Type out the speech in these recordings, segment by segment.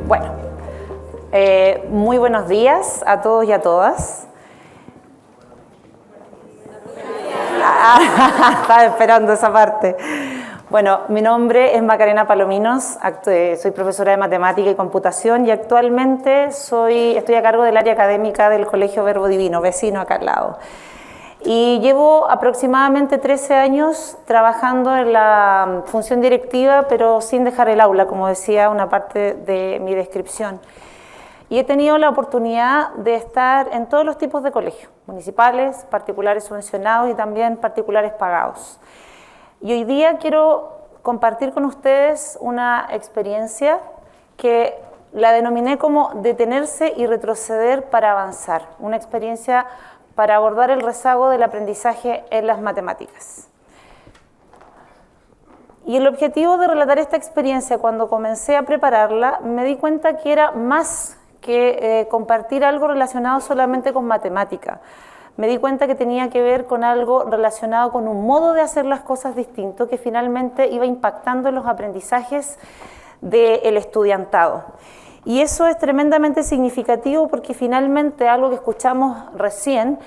Bueno, muy buenos días a todos y a todas. Estaba esperando esa parte. Bueno, mi nombre es Macarena Palominos, soy profesora de Matemática y Computación y actualmente estoy a cargo del área académica del Colegio Verbo Divino, vecino acá al lado. Y llevo aproximadamente 13 años trabajando en la función directiva, pero sin dejar el aula, como decía una parte de mi descripción. Y he tenido la oportunidad de estar en todos los tipos de colegios, municipales, particulares subvencionados y también particulares pagados. Y hoy día quiero compartir con ustedes una experiencia que la denominé como detenerse y retroceder para avanzar, una experiencia para abordar el rezago del aprendizaje en las matemáticas. Y el objetivo de relatar esta experiencia, cuando comencé a prepararla, me di cuenta que era más que compartir algo relacionado solamente con matemática. Me di cuenta que tenía que ver con algo relacionado con un modo de hacer las cosas distinto que finalmente iba impactando en los aprendizajes del estudiantado. Y eso es tremendamente significativo porque finalmente algo que escuchamos recién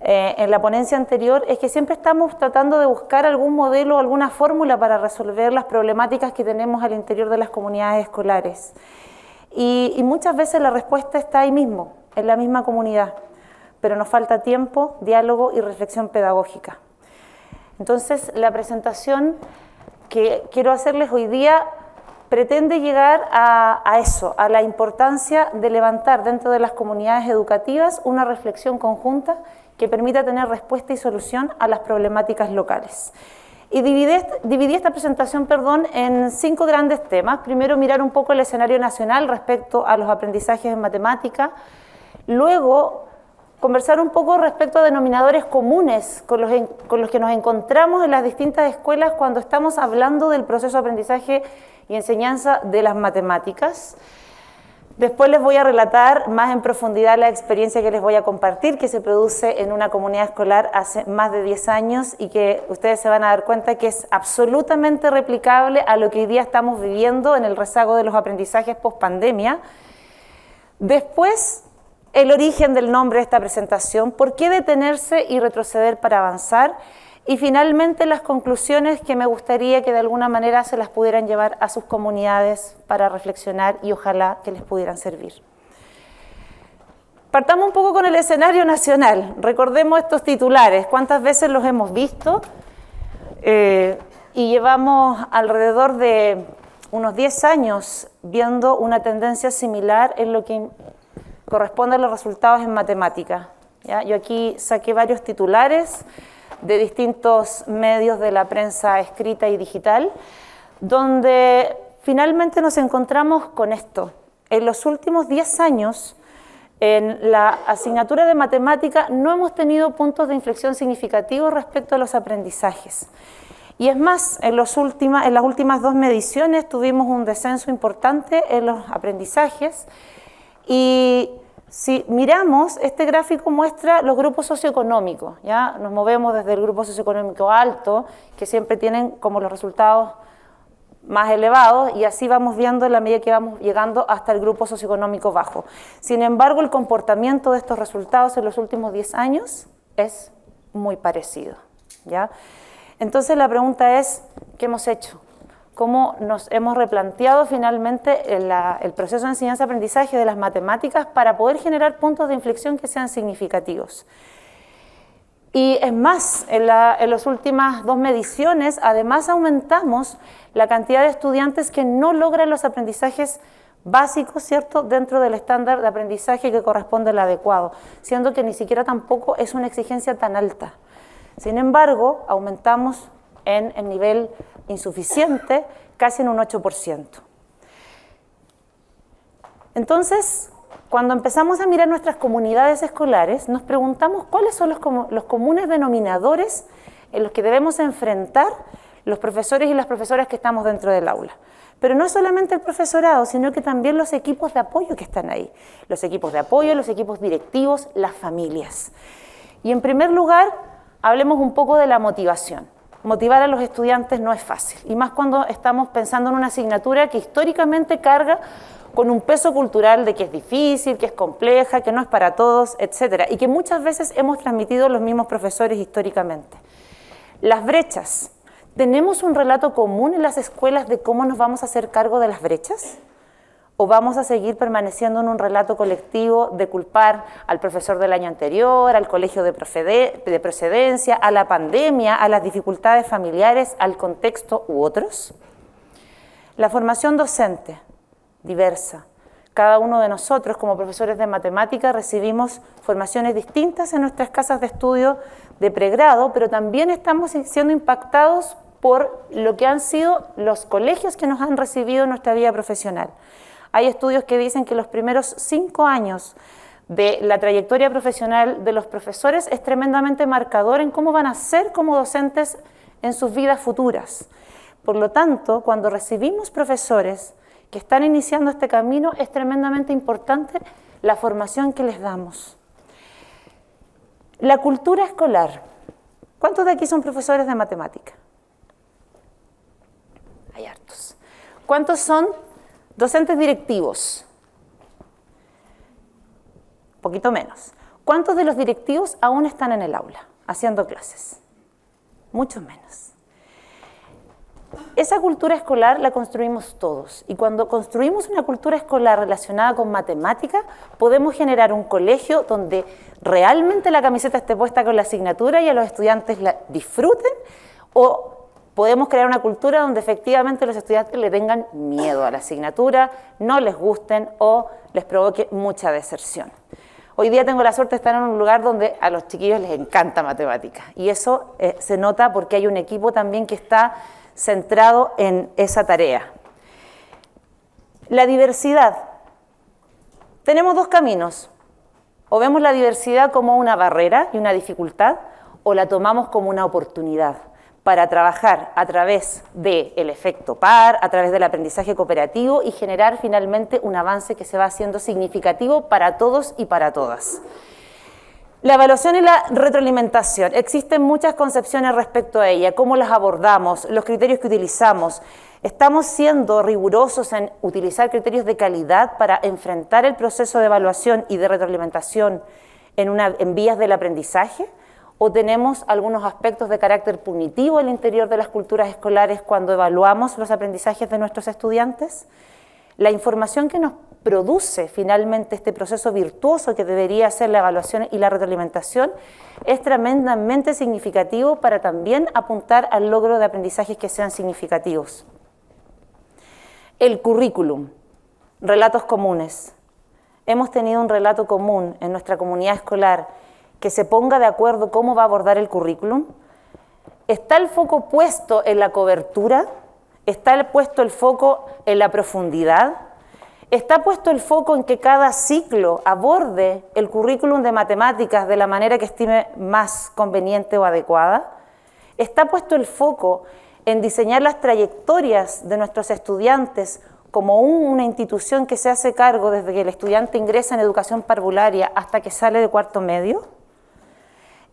en la ponencia anterior es que siempre estamos tratando de buscar algún modelo, alguna fórmula para resolver las problemáticas que tenemos al interior de las comunidades escolares. Y muchas veces la respuesta está ahí mismo, en la misma comunidad, pero nos falta tiempo, diálogo y reflexión pedagógica. Entonces, la presentación que quiero hacerles hoy día pretende llegar a eso, a la importancia de levantar dentro de las comunidades educativas una reflexión conjunta que permita tener respuesta y solución a las problemáticas locales. Y dividí esta presentación, en 5 grandes temas. Primero, mirar un poco el escenario nacional respecto a los aprendizajes en matemática. Luego, conversar un poco respecto a denominadores comunes con los que nos encontramos en las distintas escuelas cuando estamos hablando del proceso de aprendizaje y enseñanza de las matemáticas. Después les voy a relatar más en profundidad la experiencia que les voy a compartir, que se produce en una comunidad escolar hace más de 10 años y que ustedes se van a dar cuenta que es absolutamente replicable a lo que hoy día estamos viviendo en el rezago de los aprendizajes post-pandemia. Después, el origen del nombre de esta presentación, por qué detenerse y retroceder para avanzar, y finalmente las conclusiones que me gustaría que de alguna manera se las pudieran llevar a sus comunidades para reflexionar y ojalá que les pudieran servir. Partamos un poco con el escenario nacional. Recordemos estos titulares, cuántas veces los hemos visto y llevamos alrededor de unos 10 años viendo una tendencia similar en lo que corresponde a los resultados en matemática. ¿Ya? Yo aquí saqué varios titulares de distintos medios de la prensa escrita y digital, donde finalmente nos encontramos con esto. En los últimos 10 años, en la asignatura de matemática no hemos tenido puntos de inflexión significativos respecto a los aprendizajes. Y es más, en las últimas 2 mediciones tuvimos un descenso importante en los aprendizajes y si miramos, este gráfico muestra los grupos socioeconómicos, ¿ya? Nos movemos desde el grupo socioeconómico alto, que siempre tienen como los resultados más elevados, y así vamos viendo en la medida que vamos llegando hasta el grupo socioeconómico bajo. Sin embargo, el comportamiento de estos resultados en los últimos 10 años es muy parecido, ¿ya? Entonces la pregunta es, ¿qué hemos hecho? ¿Cómo nos hemos replanteado finalmente el proceso de enseñanza-aprendizaje de las matemáticas para poder generar puntos de inflexión que sean significativos? Y es más, en las últimas 2 mediciones, además aumentamos la cantidad de estudiantes que no logran los aprendizajes básicos, ¿cierto?, dentro del estándar de aprendizaje que corresponde al adecuado, siendo que ni siquiera tampoco es una exigencia tan alta. Sin embargo, aumentamos en el nivel insuficiente, casi en un 8%. Entonces, cuando empezamos a mirar nuestras comunidades escolares, nos preguntamos cuáles son los comunes denominadores en los que debemos enfrentar los profesores y las profesoras que estamos dentro del aula. Pero no solamente el profesorado, sino que también los equipos de apoyo que están ahí. Los equipos de apoyo, los equipos directivos, las familias. Y en primer lugar, hablemos un poco de la motivación. Motivar a los estudiantes no es fácil, y más cuando estamos pensando en una asignatura que históricamente carga con un peso cultural de que es difícil, que es compleja, que no es para todos, etc. Y que muchas veces hemos transmitido los mismos profesores históricamente. Las brechas. ¿Tenemos un relato común en las escuelas de cómo nos vamos a hacer cargo de las brechas? ¿O vamos a seguir permaneciendo en un relato colectivo de culpar al profesor del año anterior, al colegio de procedencia, a la pandemia, a las dificultades familiares, al contexto u otros? La formación docente, diversa. Cada uno de nosotros, como profesores de matemática, recibimos formaciones distintas en nuestras casas de estudio de pregrado, pero también estamos siendo impactados por lo que han sido los colegios que nos han recibido en nuestra vida profesional. Hay estudios que dicen que los primeros 5 años de la trayectoria profesional de los profesores es tremendamente marcador en cómo van a ser como docentes en sus vidas futuras. Por lo tanto, cuando recibimos profesores que están iniciando este camino, es tremendamente importante la formación que les damos. La cultura escolar. ¿Cuántos de aquí son profesores de matemática? Hay hartos. ¿Cuántos son docentes directivos? Un poquito menos. ¿Cuántos de los directivos aún están en el aula haciendo clases? Muchos menos. Esa cultura escolar la construimos todos, y cuando construimos una cultura escolar relacionada con matemática, podemos generar un colegio donde realmente la camiseta esté puesta con la asignatura y a los estudiantes la disfruten, o podemos crear una cultura donde efectivamente los estudiantes le tengan miedo a la asignatura, no les gusten o les provoque mucha deserción. Hoy día tengo la suerte de estar en un lugar donde a los chiquillos les encanta matemática, y eso se nota porque hay un equipo también que está centrado en esa tarea. La diversidad. Tenemos 2 caminos. O vemos la diversidad como una barrera y una dificultad, o la tomamos como una oportunidad para trabajar a través del efecto par, a través del aprendizaje cooperativo y generar finalmente un avance que se va haciendo significativo para todos y para todas. La evaluación y la retroalimentación. Existen muchas concepciones respecto a ella, cómo las abordamos, los criterios que utilizamos. ¿Estamos siendo rigurosos en utilizar criterios de calidad para enfrentar el proceso de evaluación y de retroalimentación en vías del aprendizaje? ¿O tenemos algunos aspectos de carácter punitivo al interior de las culturas escolares cuando evaluamos los aprendizajes de nuestros estudiantes? La información que nos produce finalmente este proceso virtuoso que debería ser la evaluación y la retroalimentación es tremendamente significativo para también apuntar al logro de aprendizajes que sean significativos. El currículum, relatos comunes. Hemos tenido un relato común en nuestra comunidad escolar que se ponga de acuerdo cómo va a abordar el currículum. ¿Está el foco puesto en la cobertura? ¿Está puesto el foco en la profundidad? ¿Está puesto el foco en que cada ciclo aborde el currículum de matemáticas de la manera que estime más conveniente o adecuada? ¿Está puesto el foco en diseñar las trayectorias de nuestros estudiantes como una institución que se hace cargo desde que el estudiante ingresa en educación parvularia hasta que sale de 4º medio?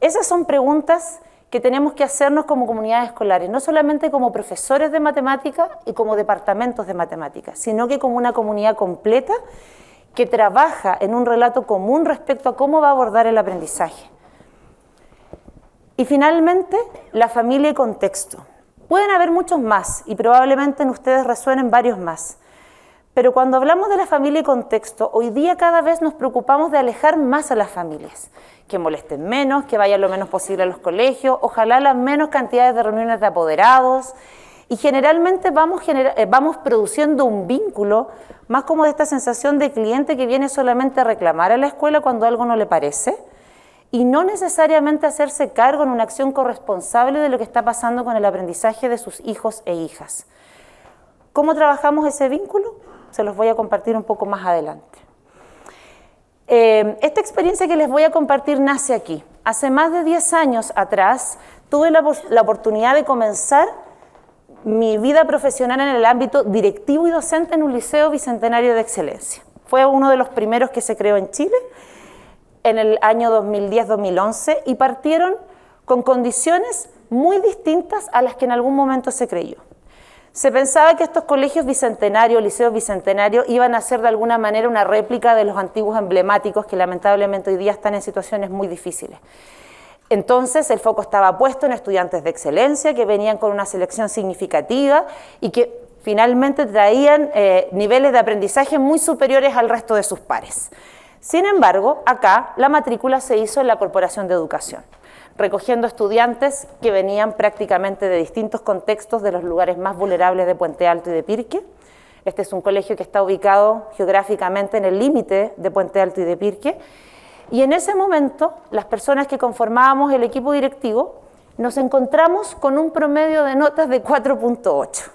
Esas son preguntas que tenemos que hacernos como comunidades escolares, no solamente como profesores de matemática y como departamentos de matemática, sino que como una comunidad completa que trabaja en un relato común respecto a cómo va a abordar el aprendizaje. Y finalmente, la familia y contexto. Pueden haber muchos más y probablemente en ustedes resuenen varios más. Pero cuando hablamos de la familia y contexto, hoy día cada vez nos preocupamos de alejar más a las familias, que molesten menos, que vayan lo menos posible a los colegios, ojalá las menos cantidades de reuniones de apoderados, y generalmente vamos produciendo un vínculo más como de esta sensación de cliente que viene solamente a reclamar a la escuela cuando algo no le parece, y no necesariamente hacerse cargo en una acción corresponsable de lo que está pasando con el aprendizaje de sus hijos e hijas. ¿Cómo trabajamos ese vínculo? Se los voy a compartir un poco más adelante. Esta experiencia que les voy a compartir nace aquí. Hace más de 10 años atrás tuve la oportunidad de comenzar mi vida profesional en el ámbito directivo y docente en un liceo bicentenario de excelencia. Fue uno de los primeros que se creó en Chile en el año 2010-2011 y partieron con condiciones muy distintas a las que en algún momento se creyó. Se pensaba que estos colegios bicentenarios, liceos bicentenarios, iban a ser de alguna manera una réplica de los antiguos emblemáticos que lamentablemente hoy día están en situaciones muy difíciles. Entonces el foco estaba puesto en estudiantes de excelencia que venían con una selección significativa y que finalmente traían niveles de aprendizaje muy superiores al resto de sus pares. Sin embargo, acá la matrícula se hizo en la Corporación de Educación, recogiendo estudiantes que venían prácticamente de distintos contextos de los lugares más vulnerables de Puente Alto y de Pirque. Este es un colegio que está ubicado geográficamente en el límite de Puente Alto y de Pirque. Y en ese momento, las personas que conformábamos el equipo directivo nos encontramos con un promedio de notas de 4.8.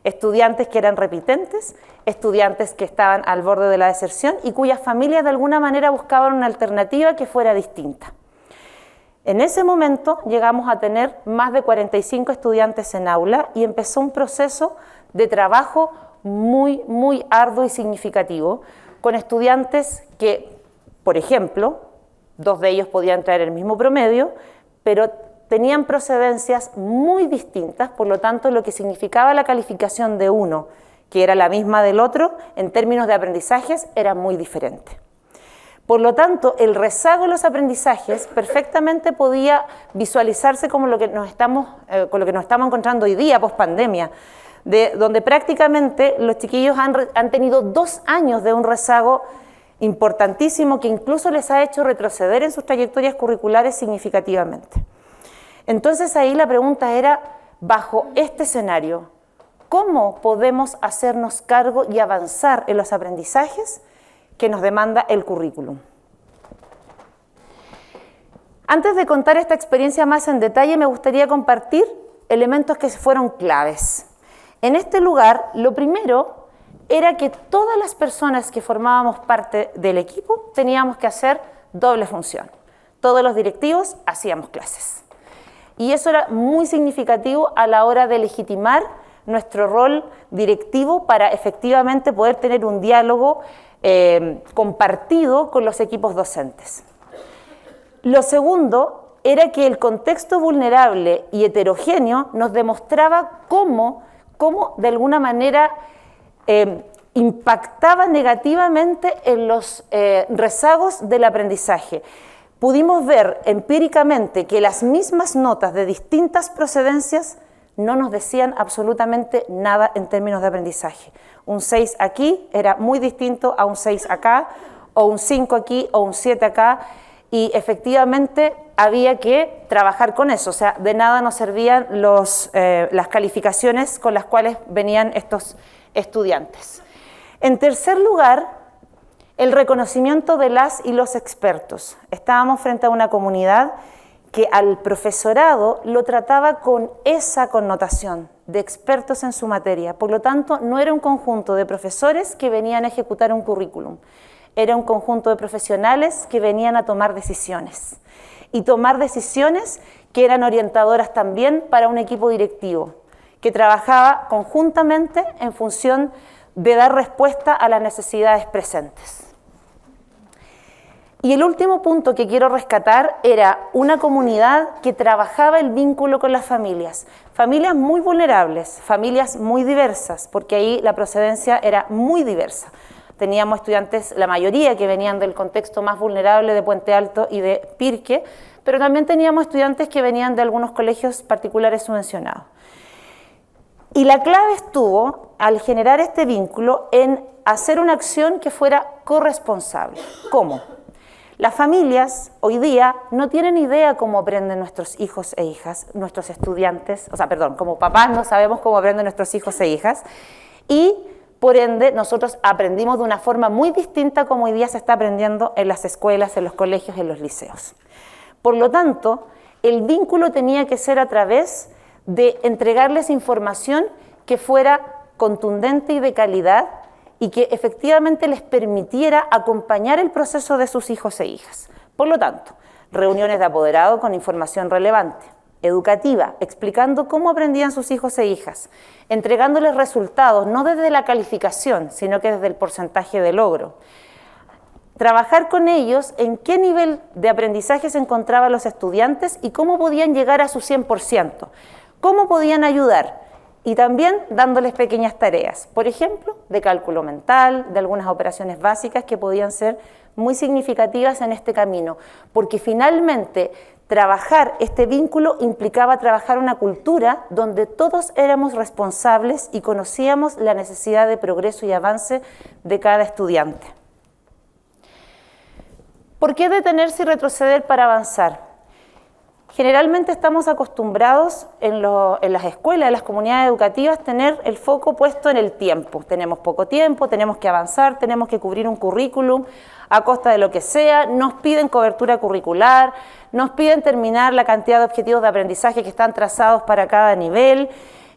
Estudiantes que eran repitentes, estudiantes que estaban al borde de la deserción y cuyas familias de alguna manera buscaban una alternativa que fuera distinta. En ese momento llegamos a tener más de 45 estudiantes en aula y empezó un proceso de trabajo muy arduo y significativo con estudiantes que, por ejemplo, 2 de ellos podían traer el mismo promedio, pero tenían procedencias muy distintas, por lo tanto lo que significaba la calificación de uno, que era la misma del otro, en términos de aprendizajes, era muy diferente. Por lo tanto, el rezago en los aprendizajes perfectamente podía visualizarse como lo que nos estamos encontrando hoy día, post pandemia, donde prácticamente los chiquillos han tenido 2 años de un rezago importantísimo que incluso les ha hecho retroceder en sus trayectorias curriculares significativamente. Entonces ahí la pregunta era, bajo este escenario, ¿cómo podemos hacernos cargo y avanzar en los aprendizajes que nos demanda el currículum? Antes de contar esta experiencia más en detalle, me gustaría compartir elementos que fueron claves. En este lugar, lo primero era que todas las personas que formábamos parte del equipo teníamos que hacer doble función. Todos los directivos hacíamos clases. Y eso era muy significativo a la hora de legitimar nuestro rol directivo para efectivamente poder tener un diálogo compartido con los equipos docentes. Lo segundo era que el contexto vulnerable y heterogéneo nos demostraba cómo de alguna manera impactaba negativamente en los rezagos del aprendizaje. Pudimos ver empíricamente que las mismas notas de distintas procedencias no nos decían absolutamente nada en términos de aprendizaje. Un 6 aquí era muy distinto a un 6 acá, o un 5 aquí, o un 7 acá, y efectivamente había que trabajar con eso, o sea, de nada nos servían las calificaciones con las cuales venían estos estudiantes. En tercer lugar, el reconocimiento de las y los expertos. Estábamos frente a una comunidad que al profesorado lo trataba con esa connotación de expertos en su materia. Por lo tanto, no era un conjunto de profesores que venían a ejecutar un currículum. Era un conjunto de profesionales que venían a tomar decisiones. Y tomar decisiones que eran orientadoras también para un equipo directivo, que trabajaba conjuntamente en función de dar respuesta a las necesidades presentes. Y el último punto que quiero rescatar era una comunidad que trabajaba el vínculo con las familias muy vulnerables, familias muy diversas, porque ahí la procedencia era muy diversa. Teníamos estudiantes, la mayoría que venían del contexto más vulnerable de Puente Alto y de Pirque, pero también teníamos estudiantes que venían de algunos colegios particulares subvencionados. Y la clave estuvo, al generar este vínculo, en hacer una acción que fuera corresponsable. ¿Cómo? Las familias hoy día no tienen idea cómo aprenden nuestros hijos e hijas, nuestros estudiantes, como papás no sabemos cómo aprenden nuestros hijos e hijas, y por ende nosotros aprendimos de una forma muy distinta como hoy día se está aprendiendo en las escuelas, en los colegios, en los liceos. Por lo tanto, el vínculo tenía que ser a través de entregarles información que fuera contundente y de calidad, y que efectivamente les permitiera acompañar el proceso de sus hijos e hijas. Por lo tanto, reuniones de apoderado con información relevante, educativa, explicando cómo aprendían sus hijos e hijas, entregándoles resultados, no desde la calificación, sino que desde el porcentaje de logro. Trabajar con ellos en qué nivel de aprendizaje se encontraban los estudiantes y cómo podían llegar a su 100%, cómo podían ayudar. y también dándoles pequeñas tareas, por ejemplo, de cálculo mental, de algunas operaciones básicas que podían ser muy significativas en este camino, porque finalmente trabajar este vínculo implicaba trabajar una cultura donde todos éramos responsables y conocíamos la necesidad de progreso y avance de cada estudiante. ¿Por qué detenerse y retroceder para avanzar? Generalmente estamos acostumbrados en las escuelas, en las comunidades educativas, tener el foco puesto en el tiempo. Tenemos poco tiempo, tenemos que avanzar, tenemos que cubrir un currículum a costa de lo que sea, nos piden cobertura curricular, nos piden terminar la cantidad de objetivos de aprendizaje que están trazados para cada nivel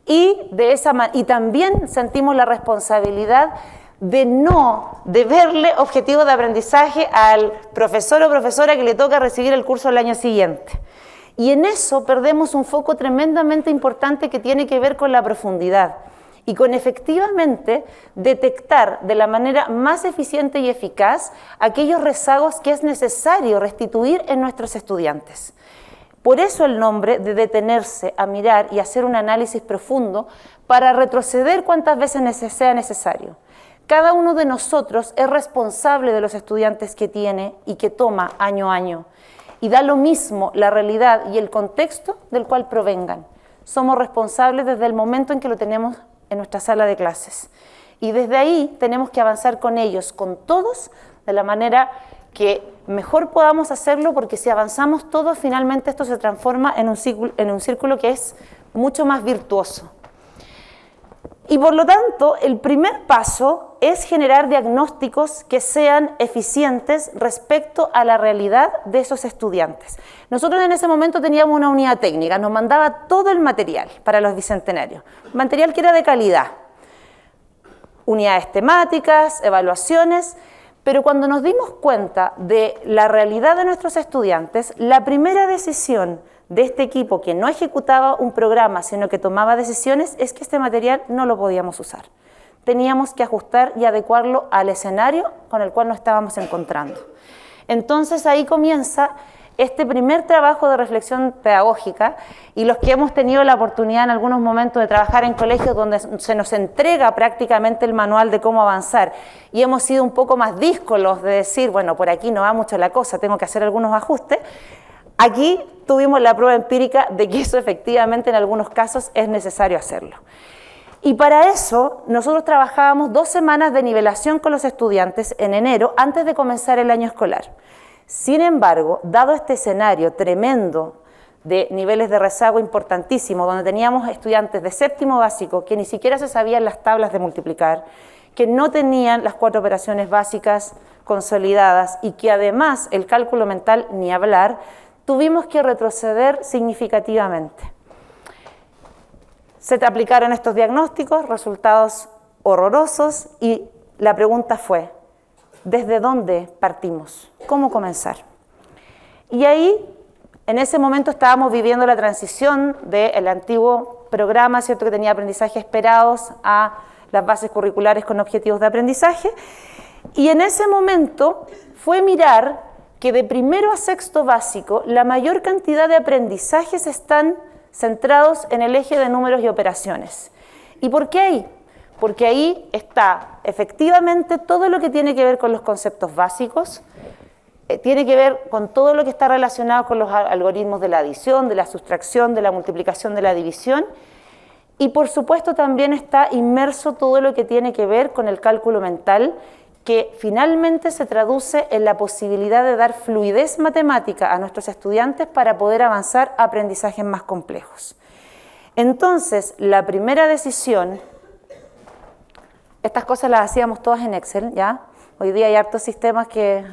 y también sentimos la responsabilidad de verle objetivos de aprendizaje al profesor o profesora que le toca recibir el curso el año siguiente. Y en eso perdemos un foco tremendamente importante que tiene que ver con la profundidad y con efectivamente detectar de la manera más eficiente y eficaz aquellos rezagos que es necesario restituir en nuestros estudiantes. Por eso el nombre de detenerse a mirar y hacer un análisis profundo para retroceder cuantas veces sea necesario. Cada uno de nosotros es responsable de los estudiantes que tiene y que toma año a año. Y da lo mismo la realidad y el contexto del cual provengan. Somos responsables desde el momento en que lo tenemos en nuestra sala de clases. Y desde ahí tenemos que avanzar con ellos, con todos, de la manera que mejor podamos hacerlo, porque si avanzamos todos, finalmente esto se transforma en un círculo que es mucho más virtuoso. Y por lo tanto, el primer paso es generar diagnósticos que sean eficientes respecto a la realidad de esos estudiantes. Nosotros en ese momento teníamos una unidad técnica, nos mandaba todo el material para los bicentenarios, material que era de calidad, unidades temáticas, evaluaciones, pero cuando nos dimos cuenta de la realidad de nuestros estudiantes, la primera decisión de este equipo que no ejecutaba un programa, sino que tomaba decisiones, es que este material no lo podíamos usar. Teníamos que ajustar y adecuarlo al escenario con el cual nos estábamos encontrando. Entonces ahí comienza este primer trabajo de reflexión pedagógica, y los que hemos tenido la oportunidad en algunos momentos de trabajar en colegios donde se nos entrega prácticamente el manual de cómo avanzar y hemos sido un poco más díscolos de decir, bueno, por aquí no va mucho la cosa, tengo que hacer algunos ajustes. Aquí tuvimos la prueba empírica de que eso efectivamente en algunos casos es necesario hacerlo. Y para eso nosotros trabajábamos 2 semanas de nivelación con los estudiantes en enero antes de comenzar el año escolar. Sin embargo, dado este escenario tremendo de niveles de rezago importantísimo, donde teníamos estudiantes de 7º básico que ni siquiera se sabían las tablas de multiplicar, que no tenían las 4 operaciones básicas consolidadas y que además el cálculo mental ni hablar, tuvimos que retroceder significativamente. Se aplicaron estos diagnósticos, resultados horrorosos, y la pregunta fue, ¿desde dónde partimos? ¿Cómo comenzar? Y ahí, en ese momento estábamos viviendo la transición del antiguo programa, ¿cierto?, que tenía aprendizaje esperados, a las bases curriculares con objetivos de aprendizaje, y en ese momento fue mirar que de 1º a 6º básico la mayor cantidad de aprendizajes están centrados en el eje de números y operaciones. ¿Y por qué ahí? Porque ahí está efectivamente todo lo que tiene que ver con los conceptos básicos, tiene que ver con todo lo que está relacionado con los algoritmos de la adición, de la sustracción, de la multiplicación, de la división, y por supuesto también está inmerso todo lo que tiene que ver con el cálculo mental, que finalmente se traduce en la posibilidad de dar fluidez matemática a nuestros estudiantes para poder avanzar a aprendizajes más complejos. Entonces, la primera decisión, estas cosas las hacíamos todas en Excel, ¿ya? Hoy día hay hartos sistemas que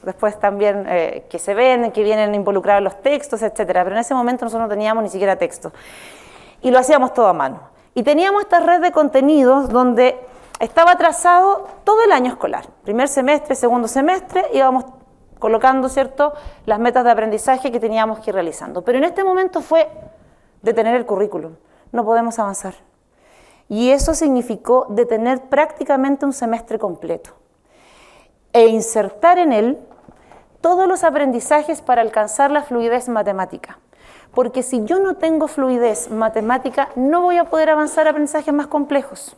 después también que se ven, que vienen involucrados los textos, etcétera, pero en ese momento nosotros no teníamos ni siquiera texto y lo hacíamos todo a mano. Y teníamos esta red de contenidos donde estaba trazado todo el año escolar, 1er semestre, 2º semestre, íbamos colocando, ¿cierto?, las metas de aprendizaje que teníamos que ir realizando. Pero en este momento fue detener el currículum, no podemos avanzar. Y eso significó detener prácticamente un semestre completo e insertar en él todos los aprendizajes para alcanzar la fluidez matemática. porque si yo no tengo fluidez matemática, no voy a poder avanzar a aprendizajes más complejos.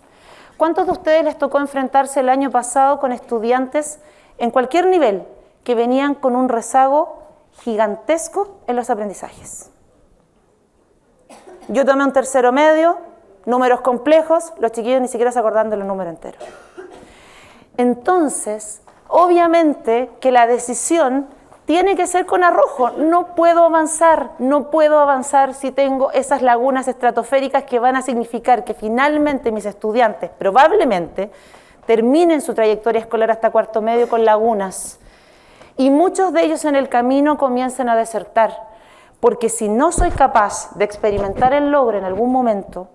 ¿Cuántos de ustedes les tocó enfrentarse el año pasado con estudiantes en cualquier nivel que venían con un rezago gigantesco en los aprendizajes? Yo tomé un tercero medio, números complejos, los chiquillos ni siquiera se acordaban de los números enteros. Entonces, obviamente que la decisión tiene que ser con arrojo. No puedo avanzar si tengo esas lagunas estratosféricas que van a significar que finalmente mis estudiantes probablemente terminen su trayectoria escolar hasta cuarto medio con lagunas. Y muchos de ellos en el camino comienzan a desertar, porque si no soy capaz de experimentar el logro en algún momento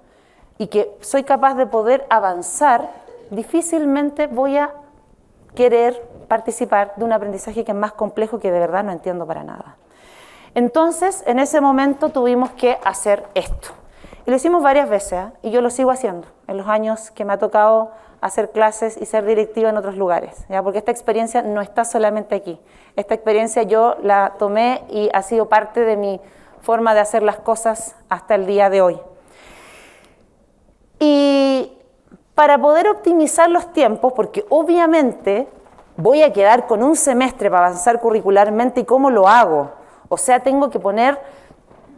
y que soy capaz de poder avanzar, difícilmente voy a querer participar de un aprendizaje que es más complejo, que de verdad no entiendo para nada. Entonces, en ese momento tuvimos que hacer esto. Y lo hicimos varias veces, y yo lo sigo haciendo en los años que me ha tocado hacer clases y ser directiva en otros lugares, ¿ya? Porque esta experiencia no está solamente aquí. Esta experiencia yo la tomé y ha sido parte de mi forma de hacer las cosas hasta el día de hoy. Y para poder optimizar los tiempos, porque obviamente voy a quedar con un semestre para avanzar curricularmente, ¿y cómo lo hago? O sea, tengo que poner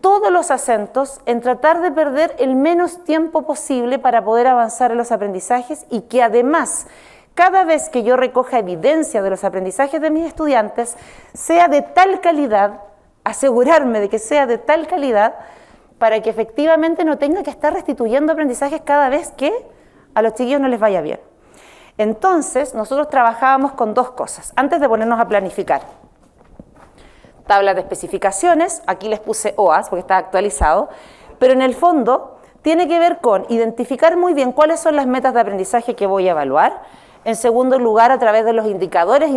todos los acentos en tratar de perder el menos tiempo posible para poder avanzar en los aprendizajes, y que además, cada vez que yo recoja evidencia de los aprendizajes de mis estudiantes, sea de tal calidad, asegurarme de que sea de tal calidad, para que efectivamente no tenga que estar restituyendo aprendizajes cada vez que a los chiquillos no les vaya bien. Entonces, nosotros trabajábamos con dos cosas, antes de ponernos a planificar. Tablas de especificaciones, aquí les puse OAS porque está actualizado, pero en el fondo tiene que ver con identificar muy bien cuáles son las metas de aprendizaje que voy a evaluar. En segundo lugar, a través de los indicadores,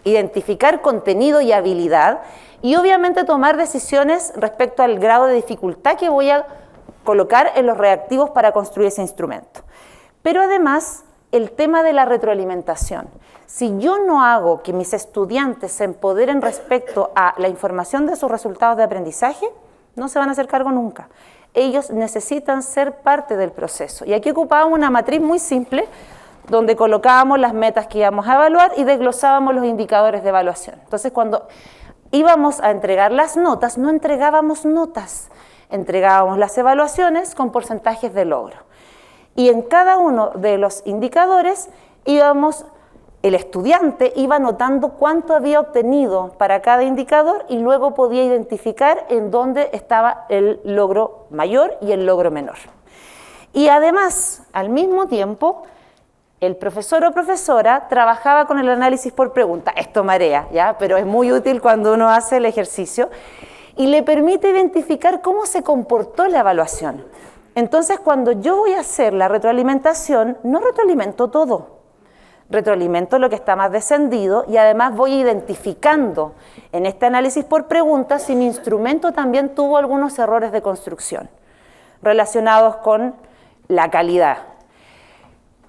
identificar contenido y habilidad, y obviamente tomar decisiones respecto al grado de dificultad que voy a colocar en los reactivos para construir ese instrumento. Pero además, el tema de la retroalimentación. Si yo no hago que mis estudiantes se empoderen respecto a la información de sus resultados de aprendizaje, no se van a hacer cargo nunca. Ellos necesitan ser parte del proceso. Y aquí ocupábamos una matriz muy simple, donde colocábamos las metas que íbamos a evaluar y desglosábamos los indicadores de evaluación. Entonces, cuando íbamos a entregar las notas, no entregábamos notas, entregábamos las evaluaciones con porcentajes de logro. Y en cada uno de los indicadores el estudiante iba anotando cuánto había obtenido para cada indicador, y luego podía identificar en dónde estaba el logro mayor y el logro menor. Y además, al mismo tiempo, el profesor o profesora trabajaba con el análisis por pregunta. Esto marea, ¿ya? Pero es muy útil cuando uno hace el ejercicio y le permite identificar cómo se comportó la evaluación. Entonces, cuando yo voy a hacer la retroalimentación, no retroalimento todo. Retroalimento lo que está más descendido, y además voy identificando en este análisis por preguntas si mi instrumento también tuvo algunos errores de construcción relacionados con la calidad.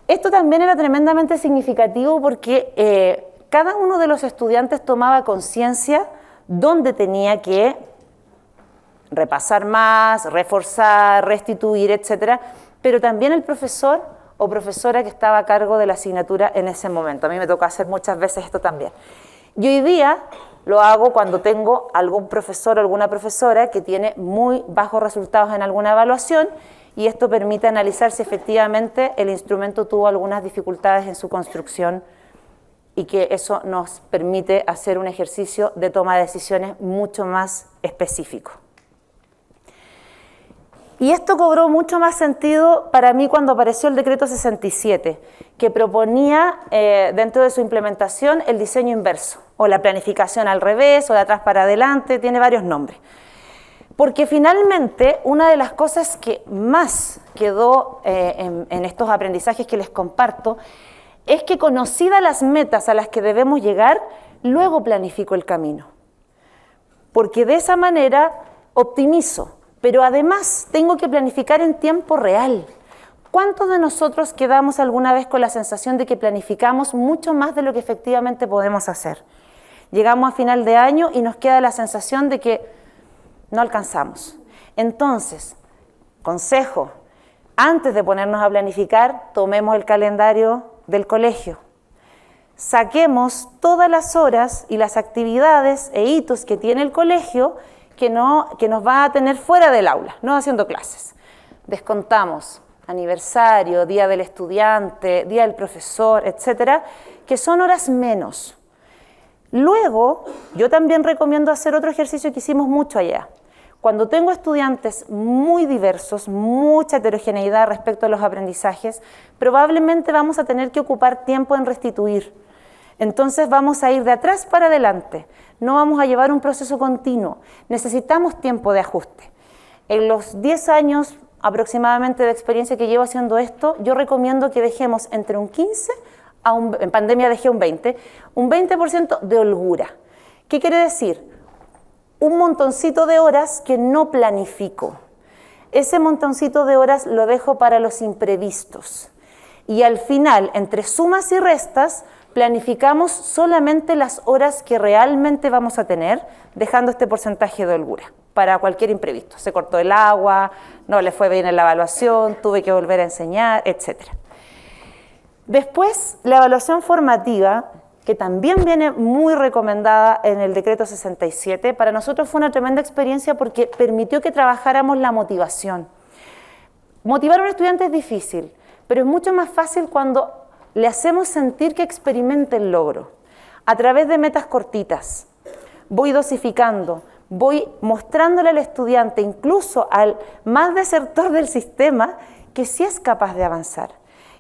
Esto también era tremendamente significativo porque cada uno de los estudiantes tomaba conciencia dónde tenía que repasar más, reforzar, restituir, etcétera, pero también el profesor o profesora que estaba a cargo de la asignatura en ese momento. A mí me toca hacer muchas veces esto también. Y hoy día lo hago cuando tengo algún profesor o alguna profesora que tiene muy bajos resultados en alguna evaluación, y esto permite analizar si efectivamente el instrumento tuvo algunas dificultades en su construcción, y que eso nos permite hacer un ejercicio de toma de decisiones mucho más específico. Y esto cobró mucho más sentido para mí cuando apareció el decreto 67, que proponía dentro de su implementación el diseño inverso, o la planificación al revés, o de atrás para adelante, tiene varios nombres. Porque finalmente una de las cosas que más quedó en estos aprendizajes que les comparto es que, conocidas las metas a las que debemos llegar, luego planifico el camino. Porque de esa manera optimizo. Pero además tengo que planificar en tiempo real. ¿Cuántos de nosotros quedamos alguna vez con la sensación de que planificamos mucho más de lo que efectivamente podemos hacer? Llegamos a final de año y nos queda la sensación de que no alcanzamos. Entonces, consejo, antes de ponernos a planificar, tomemos el calendario del colegio. Saquemos todas las horas y las actividades e hitos que tiene el colegio que nos va a tener fuera del aula, no haciendo clases. Descontamos aniversario, día del estudiante, día del profesor, etcétera, que son horas menos. Luego, yo también recomiendo hacer otro ejercicio que hicimos mucho allá. Cuando tengo estudiantes muy diversos, mucha heterogeneidad respecto a los aprendizajes, probablemente vamos a tener que ocupar tiempo en restituir. Entonces vamos a ir de atrás para adelante, no vamos a llevar un proceso continuo, necesitamos tiempo de ajuste. En los 10 años aproximadamente de experiencia que llevo haciendo esto, yo recomiendo que dejemos entre un 15, en pandemia dejé un 20% de holgura. ¿Qué quiere decir? Un montoncito de horas que no planifico. Ese montoncito de horas lo dejo para los imprevistos. Y al final, entre sumas y restas, planificamos solamente las horas que realmente vamos a tener, dejando este porcentaje de holgura para cualquier imprevisto. Se cortó el agua, no le fue bien en la evaluación, tuve que volver a enseñar, etc. Después, la evaluación formativa, que también viene muy recomendada en el decreto 67, para nosotros fue una tremenda experiencia porque permitió que trabajáramos la motivación. Motivar a un estudiante es difícil, pero es mucho más fácil cuando le hacemos sentir que experimente el logro. A través de metas cortitas, voy dosificando, voy mostrándole al estudiante, incluso al más desertor del sistema, que sí es capaz de avanzar.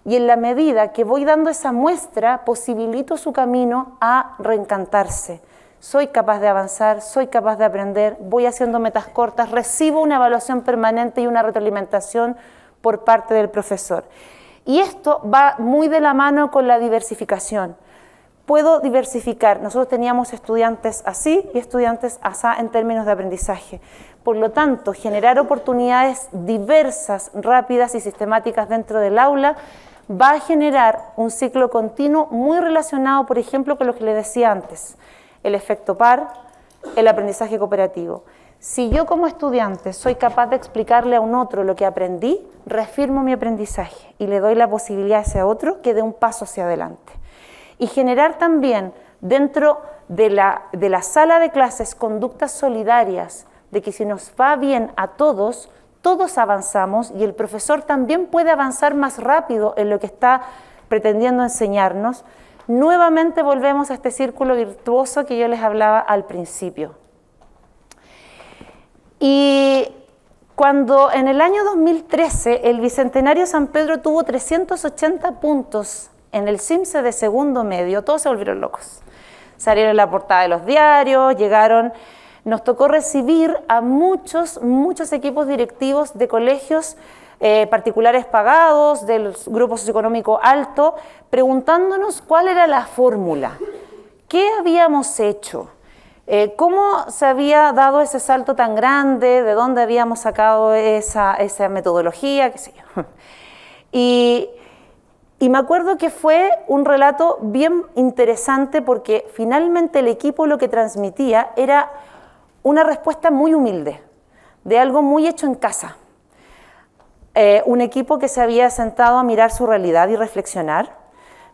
Y en la medida que voy dando esa muestra, posibilito su camino a reencantarse. Soy capaz de avanzar, soy capaz de aprender, voy haciendo metas cortas, recibo una evaluación permanente y una retroalimentación por parte del profesor. Y esto va muy de la mano con la diversificación. Puedo diversificar. Nosotros teníamos estudiantes así y estudiantes asá en términos de aprendizaje. Por lo tanto, generar oportunidades diversas, rápidas y sistemáticas dentro del aula va a generar un ciclo continuo muy relacionado, por ejemplo, con lo que les decía antes, el efecto par, el aprendizaje cooperativo. Si yo como estudiante soy capaz de explicarle a un otro lo que aprendí, reafirmo mi aprendizaje y le doy la posibilidad a ese otro que dé un paso hacia adelante. Y generar también dentro de la sala de clases conductas solidarias, de que si nos va bien a todos, todos avanzamos y el profesor también puede avanzar más rápido en lo que está pretendiendo enseñarnos. Nuevamente volvemos a este círculo virtuoso que yo les hablaba al principio. Y cuando en el año 2013 el Bicentenario San Pedro tuvo 380 puntos en el CIMSE de segundo medio, todos se volvieron locos. Salieron en la portada de los diarios, nos tocó recibir a muchos equipos directivos de colegios particulares pagados, del grupo socioeconómico alto, preguntándonos cuál era la fórmula, qué habíamos hecho. ¿Cómo se había dado ese salto tan grande? ¿De dónde habíamos sacado esa metodología? Qué sé yo. Y me acuerdo que fue un relato bien interesante porque finalmente el equipo lo que transmitía era una respuesta muy humilde, de algo muy hecho en casa. Un equipo que se había sentado a mirar su realidad y reflexionar,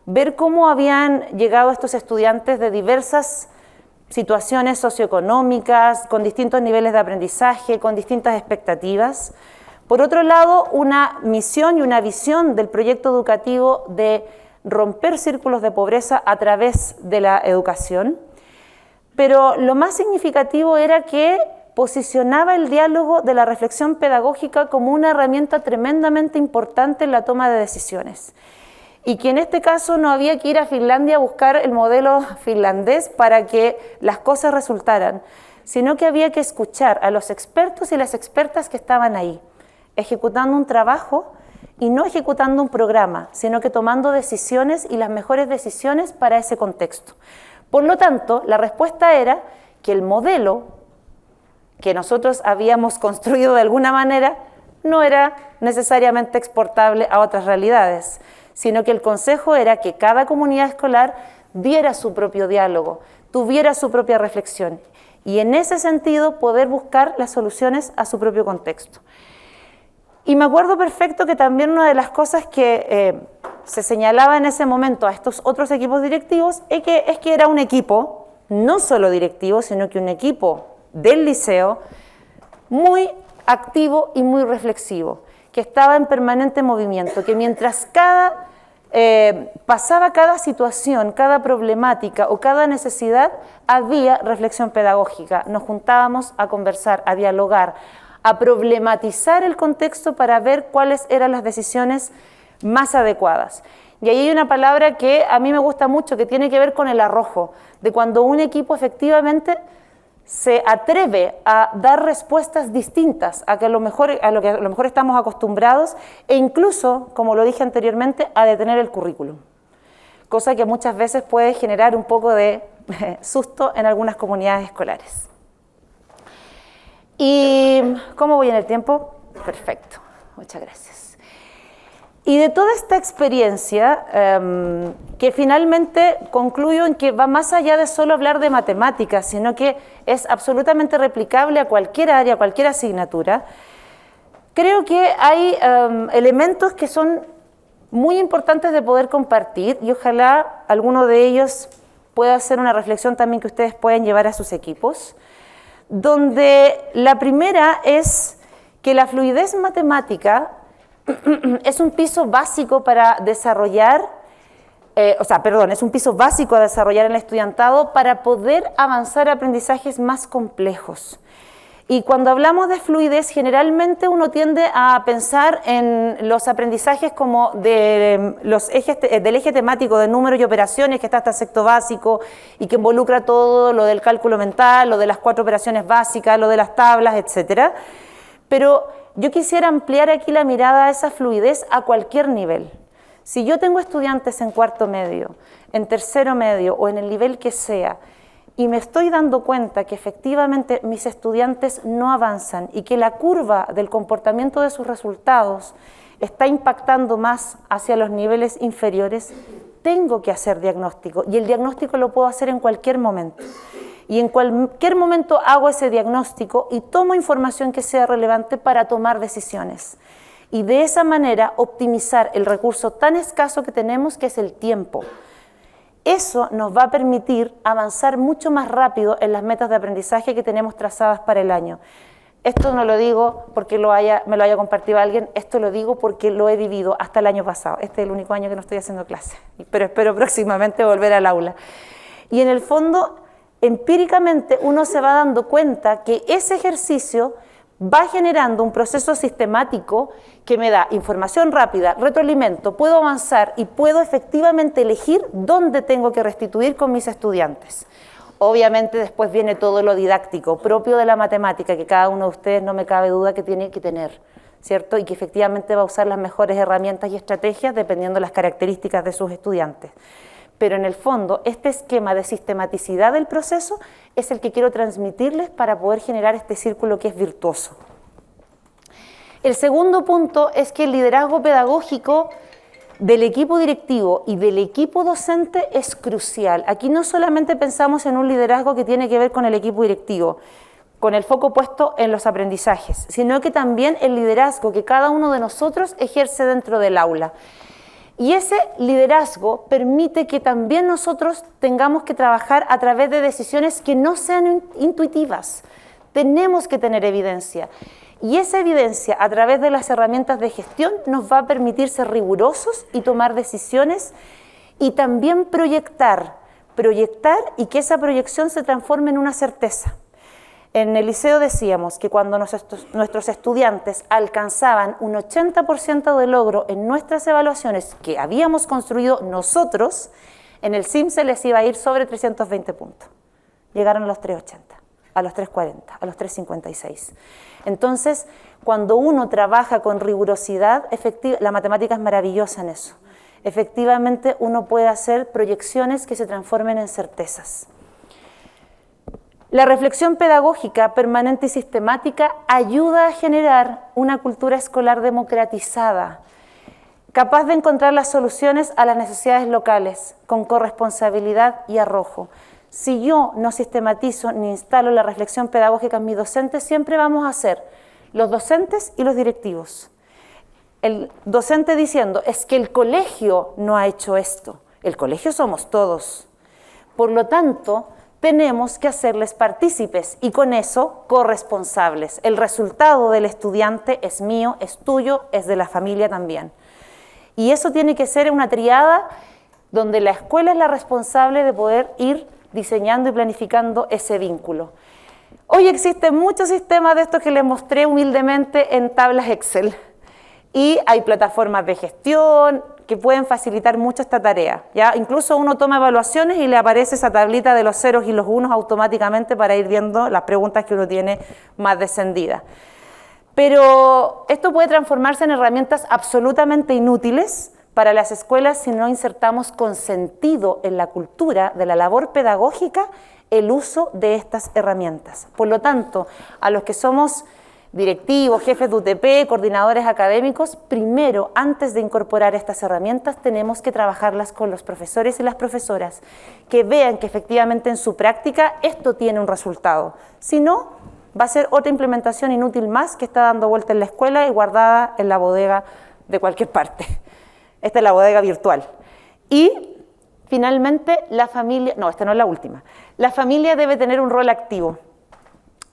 ver cómo habían llegado estos estudiantes de diversas situaciones socioeconómicas, con distintos niveles de aprendizaje, con distintas expectativas. Por otro lado, una misión y una visión del proyecto educativo de romper círculos de pobreza a través de la educación. Pero lo más significativo era que posicionaba el diálogo de la reflexión pedagógica como una herramienta tremendamente importante en la toma de decisiones. Y que en este caso no había que ir a Finlandia a buscar el modelo finlandés para que las cosas resultaran, sino que había que escuchar a los expertos y las expertas que estaban ahí, ejecutando un trabajo y no ejecutando un programa, sino que tomando decisiones y las mejores decisiones para ese contexto. Por lo tanto, la respuesta era que el modelo que nosotros habíamos construido de alguna manera no era necesariamente exportable a otras realidades, sino que el consejo era que cada comunidad escolar diera su propio diálogo, tuviera su propia reflexión. y en ese sentido poder buscar las soluciones a su propio contexto. Y me acuerdo perfecto que también una de las cosas que se señalaba en ese momento a estos otros equipos directivos es que era un equipo, no solo directivo, sino que un equipo del liceo muy activo y muy reflexivo, que estaba en permanente movimiento, que mientras pasaba cada situación, cada problemática o cada necesidad, había reflexión pedagógica. Nos juntábamos a conversar, a dialogar, a problematizar el contexto para ver cuáles eran las decisiones más adecuadas. Y ahí hay una palabra que a mí me gusta mucho, que tiene que ver con el arrojo, de cuando un equipo efectivamente se atreve a dar respuestas distintas a lo que a lo mejor estamos acostumbrados, e incluso, como lo dije anteriormente, a detener el currículum, cosa que muchas veces puede generar un poco de susto en algunas comunidades escolares. ¿Y cómo voy en el tiempo? Perfecto, muchas gracias. Y de toda esta experiencia, que finalmente concluyo en que va más allá de solo hablar de matemáticas, sino que es absolutamente replicable a cualquier área, a cualquier asignatura, creo que hay elementos que son muy importantes de poder compartir y ojalá alguno de ellos pueda ser una reflexión también que ustedes pueden llevar a sus equipos, donde la primera es que la fluidez matemática es un piso básico para desarrollar, es un piso básico a desarrollar en el estudiantado para poder avanzar a aprendizajes más complejos. Y cuando hablamos de fluidez, generalmente uno tiende a pensar en los aprendizajes como del eje temático de números y operaciones, que está hasta sexto básico y que involucra todo lo del cálculo mental, lo de las 4 operaciones básicas, lo de las tablas, etc. Pero yo quisiera ampliar aquí la mirada a esa fluidez a cualquier nivel. Si yo tengo estudiantes en cuarto medio, en tercero medio o en el nivel que sea, y me estoy dando cuenta que efectivamente mis estudiantes no avanzan y que la curva del comportamiento de sus resultados está impactando más hacia los niveles inferiores, tengo que hacer diagnóstico y el diagnóstico lo puedo hacer en cualquier momento. Y en cualquier momento hago ese diagnóstico y tomo información que sea relevante para tomar decisiones. Y de esa manera optimizar el recurso tan escaso que tenemos, que es el tiempo. Eso nos va a permitir avanzar mucho más rápido en las metas de aprendizaje que tenemos trazadas para el año. Esto no lo digo porque me lo haya compartido alguien, esto lo digo porque lo he vivido hasta el año pasado. Este es el único año que no estoy haciendo clase, pero espero próximamente volver al aula. Y en el fondo, empíricamente uno se va dando cuenta que ese ejercicio va generando un proceso sistemático que me da información rápida, retroalimento, puedo avanzar y puedo efectivamente elegir dónde tengo que restituir con mis estudiantes. Obviamente después viene todo lo didáctico propio de la matemática que cada uno de ustedes no me cabe duda que tiene que tener, ¿cierto? Y que efectivamente va a usar las mejores herramientas y estrategias dependiendo de las características de sus estudiantes. Pero en el fondo, este esquema de sistematicidad del proceso es el que quiero transmitirles para poder generar este círculo que es virtuoso. El segundo punto es que el liderazgo pedagógico del equipo directivo y del equipo docente es crucial. Aquí no solamente pensamos en un liderazgo que tiene que ver con el equipo directivo, con el foco puesto en los aprendizajes, sino que también el liderazgo que cada uno de nosotros ejerce dentro del aula. Y ese liderazgo permite que también nosotros tengamos que trabajar a través de decisiones que no sean intuitivas. Tenemos que tener evidencia. Y esa evidencia, a través de las herramientas de gestión, nos va a permitir ser rigurosos y tomar decisiones y también proyectar y que esa proyección se transforme en una certeza. En el liceo decíamos que cuando nuestros estudiantes alcanzaban un 80% de logro en nuestras evaluaciones que habíamos construido nosotros, en el SIM se les iba a ir sobre 320 puntos. Llegaron a los 380, a los 340, a los 356. Entonces, cuando uno trabaja con rigurosidad, la matemática es maravillosa en eso. Efectivamente, uno puede hacer proyecciones que se transformen en certezas. La reflexión pedagógica permanente y sistemática ayuda a generar una cultura escolar democratizada, capaz de encontrar las soluciones a las necesidades locales, con corresponsabilidad y arrojo. Si yo no sistematizo ni instalo la reflexión pedagógica en mis docentes, siempre vamos a ser los docentes y los directivos. El docente diciendo, es que el colegio no ha hecho esto. El colegio somos todos. Por lo tanto, tenemos que hacerles partícipes y con eso corresponsables. El resultado del estudiante es mío, es tuyo, es de la familia también. Y eso tiene que ser una triada donde la escuela es la responsable de poder ir diseñando y planificando ese vínculo. Hoy existen muchos sistemas de estos que les mostré humildemente en tablas Excel. Y hay plataformas de gestión que pueden facilitar mucho esta tarea, ¿ya? Incluso uno toma evaluaciones y le aparece esa tablita de los ceros y los unos automáticamente para ir viendo las preguntas que uno tiene más descendidas. Pero esto puede transformarse en herramientas absolutamente inútiles para las escuelas si no insertamos con sentido en la cultura de la labor pedagógica el uso de estas herramientas. Por lo tanto, a los que somos directivos, jefes de UTP, coordinadores académicos, primero, antes de incorporar estas herramientas, tenemos que trabajarlas con los profesores y las profesoras, que vean que efectivamente en su práctica esto tiene un resultado. Si no, va a ser otra implementación inútil más que está dando vuelta en la escuela y guardada en la bodega de cualquier parte. Esta es la bodega virtual. Y finalmente, la familia, no, esta no es la última, la familia debe tener un rol activo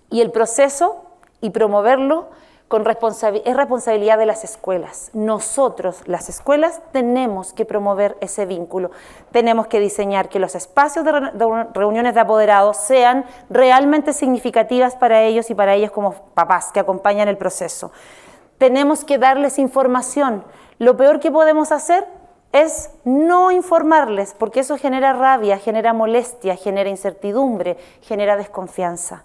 y el proceso y promoverlo es responsabilidad de las escuelas. Nosotros, las escuelas, tenemos que promover ese vínculo. Tenemos que diseñar que los espacios de reuniones de apoderados sean realmente significativas para ellos y para ellas como papás que acompañan el proceso. Tenemos que darles información. Lo peor que podemos hacer es no informarles, porque eso genera rabia, genera molestia, genera incertidumbre, genera desconfianza.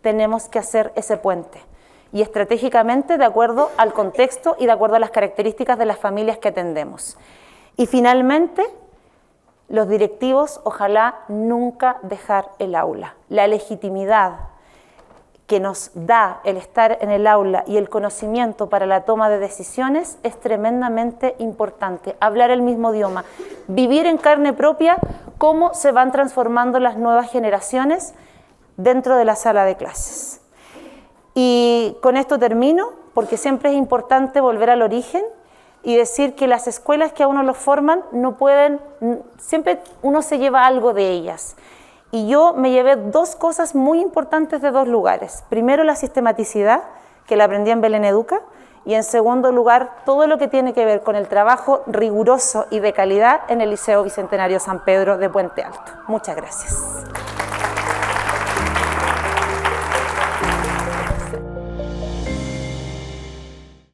Tenemos que hacer ese puente y estratégicamente de acuerdo al contexto y de acuerdo a las características de las familias que atendemos. Y finalmente, los directivos, ojalá nunca dejar el aula. La legitimidad que nos da el estar en el aula y el conocimiento para la toma de decisiones es tremendamente importante. Hablar el mismo idioma, vivir en carne propia cómo se van transformando las nuevas generaciones dentro de la sala de clases. Y con esto termino, porque siempre es importante volver al origen y decir que las escuelas que a uno los forman no pueden, siempre uno se lleva algo de ellas. Y yo me llevé dos cosas muy importantes de dos lugares. Primero, la sistematicidad, que la aprendí en Belén Educa, y en segundo lugar, todo lo que tiene que ver con el trabajo riguroso y de calidad en el Liceo Bicentenario San Pedro de Puente Alto. Muchas gracias.